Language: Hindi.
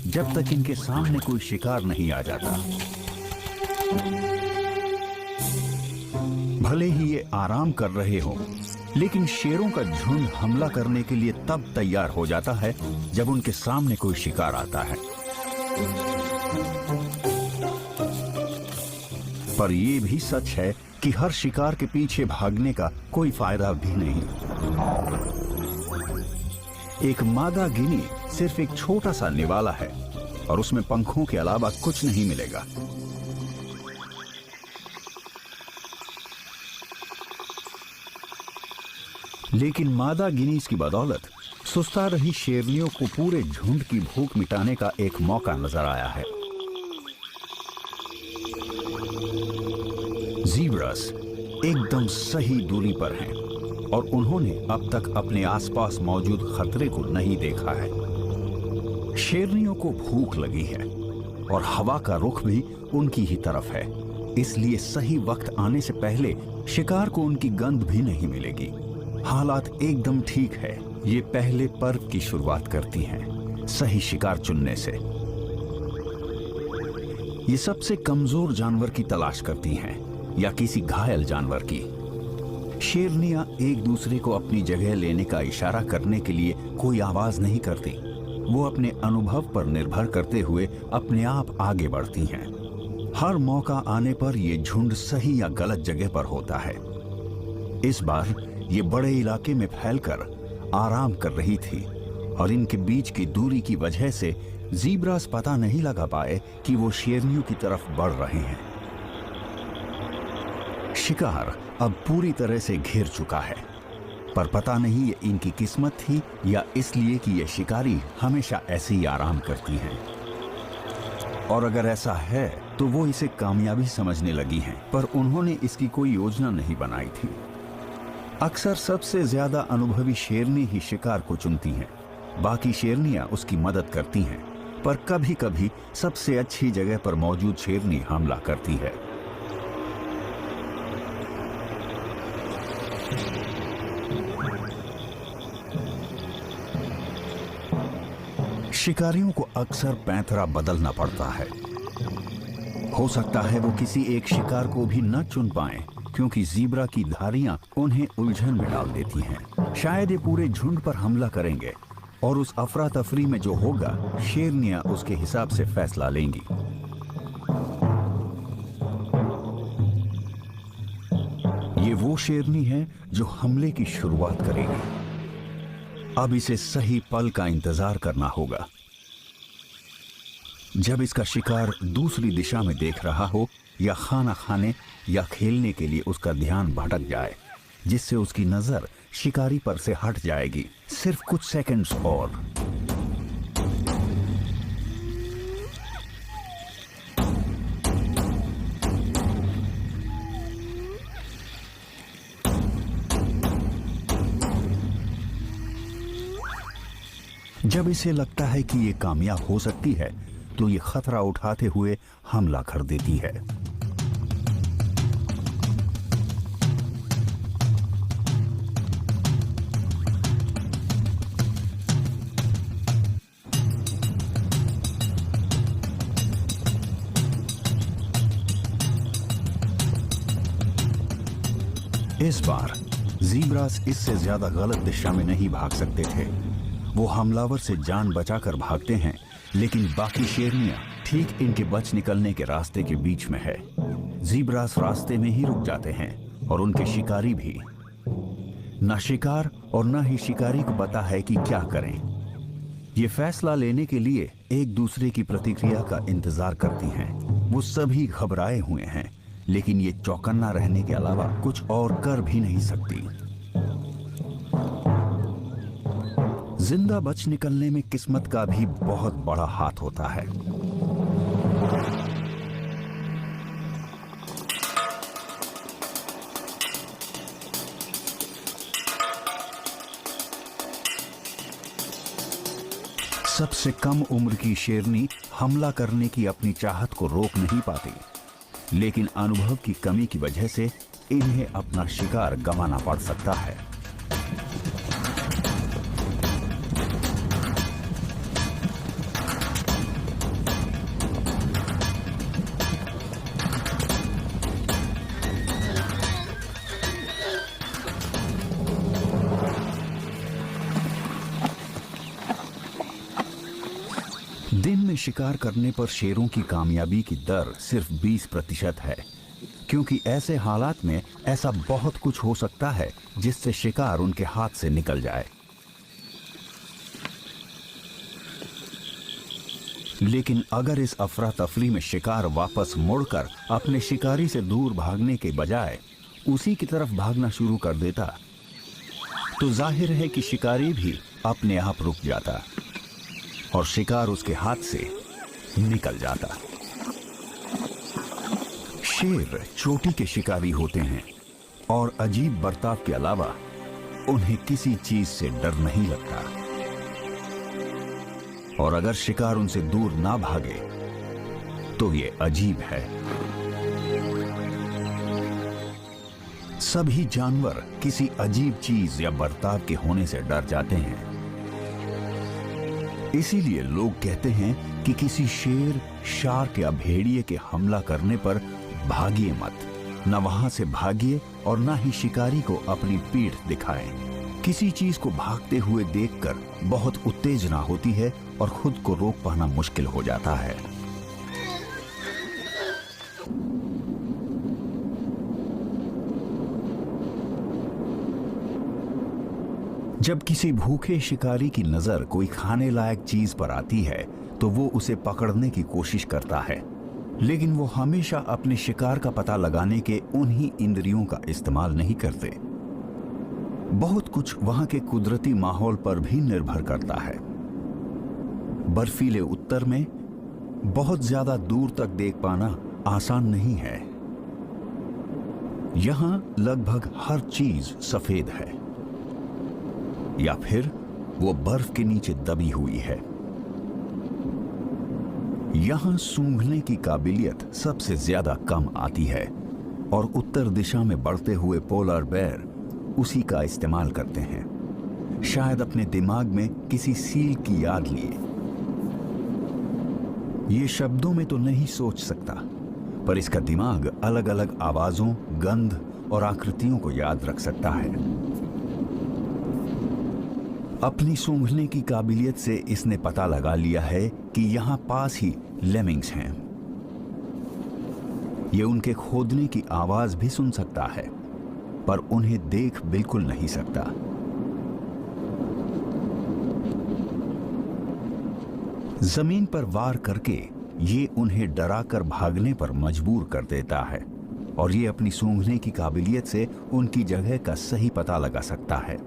जब तक इनके सामने कोई शिकार नहीं आ जाता। भले ही ये आराम कर रहे हो, लेकिन शेरों का झुंड हमला करने के लिए तब तैयार हो जाता है जब उनके सामने कोई शिकार आता है। पर यह भी सच है कि हर शिकार के पीछे भागने का कोई फायदा भी नहीं। एक मादा गिनी सिर्फ एक छोटा सा निवाला है और उसमें पंखों के अलावा कुछ नहीं मिलेगा। लेकिन मादा गिनीज की बदौलत सुस्ता रही शेरनियों को पूरे झुंड की भूख मिटाने का एक मौका नजर आया है। ज़ीब्रास एकदम सही दूरी पर हैं और उन्होंने अब तक अपने आसपास मौजूद खतरे को नहीं देखा है। शेरनियों को भूख लगी है और हवा का रुख भी उनकी ही तरफ है, इसलिए सही वक्त आने से पहले शिकार को उनकी गंध भी नहीं मिलेगी। हालात एकदम ठीक है। ये पहले पर्व की शुरुआत करती हैं, सही शिकार चुनने से। ये सबसे कमजोर जानवर की तलाश करती हैं या किसी घायल जानवर की। शेरनियां एक दूसरे को अपनी जगह लेने का इशारा करने के लिए कोई आवाज नहीं करती। वो अपने अनुभव पर निर्भर करते हुए अपने आप आगे बढ़ती हैं। हर मौका आने पर ये झुंड सही या गलत जगह पर होता है। इस बार ये बड़े इलाके में फैलकर आराम कर रही थी और इनके बीच की दूरी की वजह से ज़ीब्रास पता नहीं लगा पाए कि वो शेरनियों की तरफ बढ़ रहे हैं। शिकार अब पूरी तरह से घिर चुका है, पर पता नहीं ये इनकी किस्मत थी या इसलिए कि ये शिकारी हमेशा ऐसे ही आराम करती हैं। और अगर ऐसा है तो वो इसे कामयाबी समझने लगी हैं, पर उन्होंने इसकी कोई योजना नहीं बनाई थी। अक्सर सबसे ज्यादा अनुभवी शेरनी ही शिकार को चुनती हैं, बाकी शेरनियां उसकी मदद करती हैं, पर कभी कभी सबसे अच्छी जगह पर मौजूद शेरनी हमला करती है। शिकारियों को अक्सर पैंतरा बदलना पड़ता है। हो सकता है वो किसी एक शिकार को भी न चुन पाएं, क्योंकि ज़ीब्रा की धारियां उन्हें उलझन में डाल देती हैं। शायद ये पूरे झुंड पर हमला करेंगे और उस अफरा तफरी में जो होगा शेरनियां उसके हिसाब से फैसला लेंगी। ये वो शेरनी है जो हमले की शुरुआत करेगी। अब इसे सही पल का इंतजार करना होगा। जब इसका शिकार दूसरी दिशा में देख रहा हो या खाना खाने या खेलने के लिए उसका ध्यान भटक जाए, जिससे उसकी नजर शिकारी पर से हट जाएगी। सिर्फ कुछ सेकंड्स और। जब इसे लगता है कि ये कामयाब हो सकती है, तो ये खतरा उठाते हुए हमला कर देती है। इस बार ज़ीब्रास इससे ज्यादा गलत दिशा में नहीं भाग सकते थे। वो हमलावर से जान बचाकर भागते हैं, लेकिन बाकी शेरनियां ठीक इनके बच निकलने के रास्ते के बीच में है। ज़ीब्रास रास्ते में ही रुक जाते हैं और उनके शिकारी भी। ना शिकार और ना ही शिकारी को पता है कि क्या करें। ये फैसला लेने के लिए एक दूसरे की प्रतिक्रिया का इंतजार करती हैं। वो सभी घबराए हुए हैं, लेकिन ये चौकन्ना रहने के अलावा कुछ और कर भी नहीं सकती। जिंदा बच निकलने में किस्मत का भी बहुत बड़ा हाथ होता है। सबसे कम उम्र की शेरनी हमला करने की अपनी चाहत को रोक नहीं पाती, लेकिन अनुभव की कमी की वजह से इन्हें अपना शिकार गंवाना पड़ सकता है। दिन में शिकार करने पर शेरों की कामयाबी की दर सिर्फ 20% है, क्योंकि ऐसे हालात में ऐसा बहुत कुछ हो सकता है जिससे शिकार उनके हाथ से निकल जाए। लेकिन अगर इस अफरा तफरी में शिकार वापस मुड़कर अपने शिकारी से दूर भागने के बजाय उसी की तरफ भागना शुरू कर देता, तो जाहिर है कि शिकारी भी अपने आप रुक जाता और शिकार उसके हाथ से निकल जाता। शेर चोटी के शिकारी होते हैं और अजीब बर्ताव के अलावा उन्हें किसी चीज से डर नहीं लगता, और अगर शिकार उनसे दूर ना भागे तो ये अजीब है। सभी जानवर किसी अजीब चीज या बर्ताव के होने से डर जाते हैं। इसीलिए लोग कहते हैं कि किसी शेर, शार्क या भेड़िए के हमला करने पर भागिए मत, न वहां से भागिए और न ही शिकारी को अपनी पीठ दिखाएं। किसी चीज को भागते हुए देखकर बहुत उत्तेजना होती है और खुद को रोक पाना मुश्किल हो जाता है। जब किसी भूखे शिकारी की नजर कोई खाने लायक चीज पर आती है तो वो उसे पकड़ने की कोशिश करता है, लेकिन वो हमेशा अपने शिकार का पता लगाने के उन्हीं इंद्रियों का इस्तेमाल नहीं करते। बहुत कुछ वहां के कुदरती माहौल पर भी निर्भर करता है। बर्फीले उत्तर में बहुत ज्यादा दूर तक देख पाना आसान नहीं है। यहां लगभग हर चीज सफेद है या फिर वो बर्फ के नीचे दबी हुई है। यहां सूंघने की काबिलियत सबसे ज्यादा कम आती है और उत्तर दिशा में बढ़ते हुए पोलर बेयर उसी का इस्तेमाल करते हैं, शायद अपने दिमाग में किसी सील की याद लिए। ये शब्दों में तो नहीं सोच सकता, पर इसका दिमाग अलग अलग आवाजों, गंध और आकृतियों को याद रख सकता है। अपनी सूंघने की काबिलियत से इसने पता लगा लिया है कि यहां पास ही लेमिंग्स हैं। ये उनके खोदने की आवाज भी सुन सकता है, पर उन्हें देख बिल्कुल नहीं सकता। जमीन पर वार करके ये उन्हें डराकर भागने पर मजबूर कर देता है और ये अपनी सूंघने की काबिलियत से उनकी जगह का सही पता लगा सकता है।